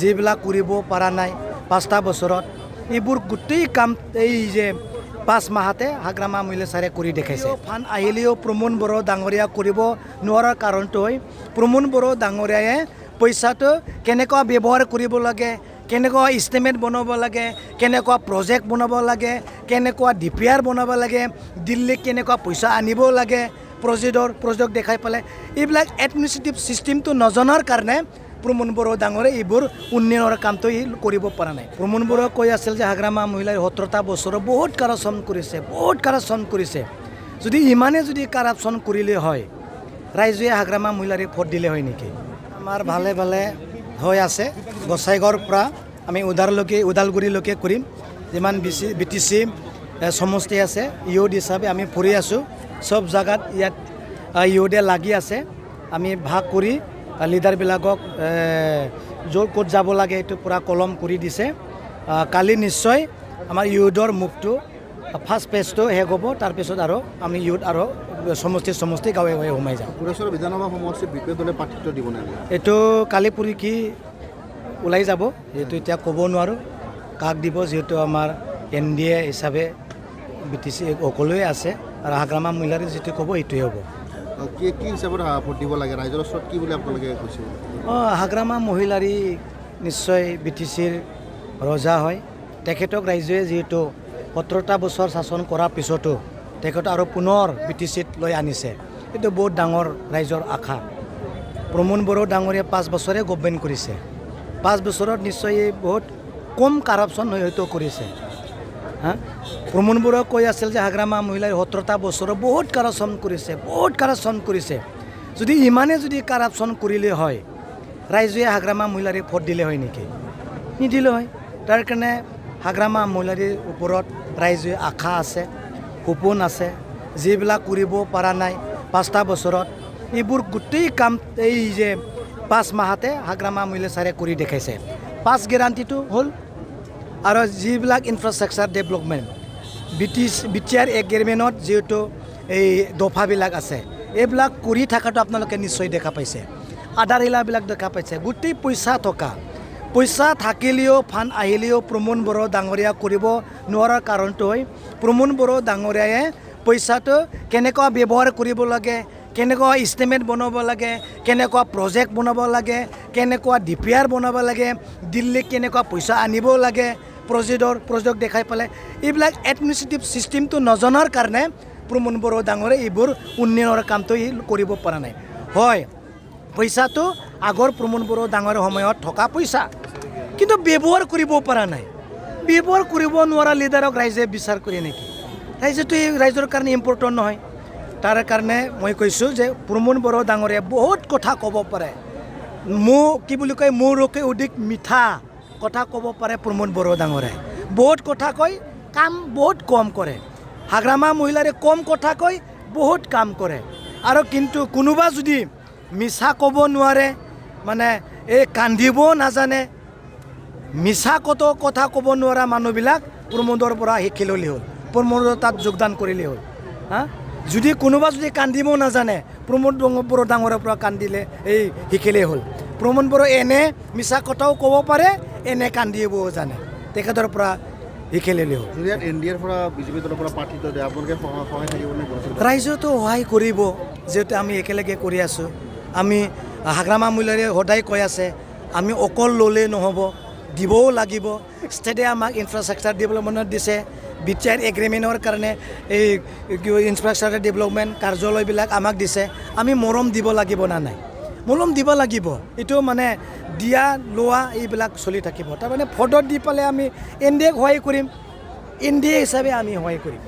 যিবিলাক কৰিব পৰা নাই 5টা বছৰত এইবোৰ গোটেই কাম এই যে 5 মাহতে হাগ্ৰামা মহিলা ছাৰে কৰি দেখাইছে। ফাণ্ড আহিলেও প্ৰমোদ বড়ো ডাঙৰীয়া কৰিব নোৱাৰাৰ কাৰণটো হয় প্ৰমোদ বড়ো ডাঙৰীয়াই পইচাটো কেনেকুৱা ব্যৱহাৰ কৰিব লাগে, কেনেকুৱা ইষ্টিমেট বনাব লাগে, কেনেকুৱা প্ৰজেক্ট বনাব লাগে, কেনেকুৱা DPR বনাব লাগে, দিল্লীক কেনেকুৱা পইচা আনিব লাগে, প্ৰজেক্ট দেখাই পেলাই এইবিলাক এডমিনিষ্ট্ৰেটিভ ছিষ্টেমটো নজনাৰ কাৰণে প্ৰমোদ বড়ো ডাঙৰে এইবোৰ উন্নয়নৰ কামটো কৰিব পৰা নাই। প্ৰমোদ বড়োৱে কৈ আছিল যে হাগ্ৰামা মহিলাই 17টা বছৰত বহুত কাৰাপশ্যন কৰিছে। যদি ইমানে যদি কাৰাপশ্যন কৰিলে হয় ৰাইজে হাগ্ৰামা মহিলাৰে ভোট দিলে হয় নেকি? আমাৰ ভালে হৈ আছে। গোসাইগাঁৱৰ পৰা আমি ওদালগুৰিলৈকে কৰিম। যিমান BTC সমষ্টি আছে ইউথ হিচাপে আমি ফুৰি আছোঁ। সব জাগাত ইয়াত ইউথে লাগি আছে। আমি ভাগ কৰি লিডাৰবিলাকক ক'ত যাব লাগে এইটো পূৰা কলম কৰি দিছে। কালি নিশ্চয় আমাৰ ইউথৰ মুখটো ফাৰ্ষ্ট পেজটো শেষ হ'ব। তাৰপিছত আৰু আমি ইউথ আৰু সমষ্টি গাঁৱে সোমাই যাম। কুকুৰেশ্বৰ বিধানসভা সমষ্টিত বিপৰীত দলে প্ৰাৰ্থিত্ব দিব নালাগে। এইটো কালি পৰি কি ওলাই যাব সেইটো এতিয়া ক'ব নোৱাৰোঁ কাক দিব, যিহেতু আমাৰ NDA হিচাপে BTC সকলোৱে আছে আৰু হাগ্ৰামা মহিলাৰে যিটো ক'ব সেইটোৱে হ'ব। কি হিচাপত ভোট দিব লাগে ৰাইজৰ ওচৰত কি বুলি আপোনালোকে কৈছে? হাগ্ৰামা মহিলাৰী নিশ্চয় BTCৰ ৰজা হয়। তেখেতক ৰাইজে যিহেতু 17টা বছৰ শাসন কৰাৰ পিছতো তেখেত আৰু পুনৰ BTCত লৈ আনিছে, এইটো বহুত ডাঙৰ ৰাইজৰ আশা। প্ৰমোদ বড়ো ডাঙৰীয়া 5 বছৰে গভৰ্ণমেণ্ট কৰিছে। 5 বছৰত নিশ্চয় বহুত কম কাৰাপশ্যন হয়তো কৰিছে। প্ৰমোদ বড়োৱে কৈ আছিল যে হাগ্ৰামা মহিলাই 17টা বছৰত বহুত কাৰাপশ্যন কৰিছে। যদি ইমানে যদি কাৰাপশ্যন কৰিলে হয় ৰাইজে হাগ্ৰামা মহিলাৰে ভোট দিলে হয় নেকি? নিদিলে হয়। তাৰ কাৰণে হাগ্ৰামা মহিলাৰ ওপৰত ৰাইজে আশা আছে, সপোন আছে। যিবিলাক কৰিব পৰা নাই 5টা বছৰত এইবোৰ গোটেই কাম এই যে 5 মাহতে হাগ্ৰামা মহিলা ছাৰে কৰি দেখাইছে। 5 গেৰাণ্টিটো হ'ল আৰু যিবিলাক ইনফ্ৰাষ্ট্ৰাকচাৰ ডেভেলপমেণ্ট BTR এগ্ৰিমেণ্টত যিহেতু এই দফাবিলাক আছে এইবিলাক কৰি থকাটো আপোনালোকে নিশ্চয় দেখা পাইছে। আধাৰ হিলাবিলাক দেখা পাইছে। গোটেই পইচা থাকিলেও ফাণ্ড আহিলেও প্ৰমোদ বড়ো ডাঙৰীয়া কৰিব নোৱাৰাৰ কাৰণটো হয় প্ৰমোদ বড়ো ডাঙৰীয়াই পইচাটো কেনেকুৱা ব্যৱহাৰ কৰিব লাগে, কেনেকুৱা ইষ্টিমেট বনাব লাগে, কেনেকুৱা প্ৰজেক্ট বনাব লাগে, কেনেকুৱা DPR বনাব লাগে, দিল্লীক কেনেকুৱা পইচা আনিব লাগে, প্ৰজেক্ট দেখাই পেলাই এইবিলাক এডমিনিষ্ট্ৰেটিভ ছিষ্টেমটো নজনাৰ কাৰণে প্ৰমোদ বড়ো ডাঙৰে এইবোৰ উন্নয়নৰ কামটো কৰিব পৰা নাই। হয়, পইচাটো আগৰ প্ৰমোদ বড়ো ডাঙৰ সময়ত থকা পইচা, কিন্তু ব্যৱহাৰ কৰিব পৰা নাই। ব্যৱহাৰ কৰিব নোৱাৰা লিডাৰক ৰাইজে বিচাৰ কৰে নেকি? ৰাইজেতো ৰাইজৰ কাৰণে ইম্পৰ্টেণ্ট নহয়। তাৰ কাৰণে মই কৈছোঁ যে প্ৰমোদ বড়ো ডাঙৰীয়া বহুত কথা ক'ব পাৰে। কি বুলি কয় মোৰকে অধিক মিঠা কথা ক'ব পাৰে প্ৰমোদ বড়ো ডাঙৰীয়াই। বহুত কথা কয়, কাম বহুত কম কৰে। হাগ্ৰামা মহিলাৰে কম কথা কয়, বহুত কাম কৰে। আৰু কিন্তু কোনোবা যদি মিছা ক'ব নোৱাৰে, মানে এই কান্দিব নাজানে, মিছা কথা ক'ব নোৱাৰা মানুহবিলাক প্ৰমোদৰ পৰা শিকি ল'লে হ'ল, প্ৰমোদৰ তাত যোগদান কৰিলে হ'ল। যদি কোনোবা যদি কান্দিব নাজানে প্ৰমোদ বড়ো ডাঙৰৰ পৰা কান্দিলে শিকিলেই হ'ল। প্ৰমোদ বড়ো এনে মিছা কথাও ক'ব পাৰে, এনে কান্দিবও জানে, তেখেতৰ পৰা শিকি ল'লে হ'ল। NDAৰ পৰা বিজেপি দলৰ পৰা প্ৰাৰ্থিত্ব দিয়ে আপোনালোকে সহায় থাকিব নে? ৰাইজেতো সহায় কৰিব, যিহেতু আমি একেলগে কৰি আছোঁ। আমি হাগ্ৰামা মহিলাৰে সদায় কৈ আছে আমি অকল ল'লেই নহ'ব, দিবও লাগিব। ষ্টেটে আমাক ইনফ্ৰাষ্ট্ৰাকচাৰ ডেভেলপমেণ্টত দিছে, BTR এগ্ৰিমেণ্টৰ কাৰণে এই ইনফ্ৰাষ্ট্ৰাকচাৰ ডেভেলপমেণ্ট কাৰ্যালয়বিলাক আমাক দিছে। আমি মৰম দিব লাগিব না নাই? মৰম দিব লাগিব। এইটো মানে দিয়া লোৱা এইবিলাক চলি থাকিব। তাৰমানে ভোটত দি পেলাই আমি NDAক সহায় কৰিম, NDA হিচাপে আমি সহায় কৰিম।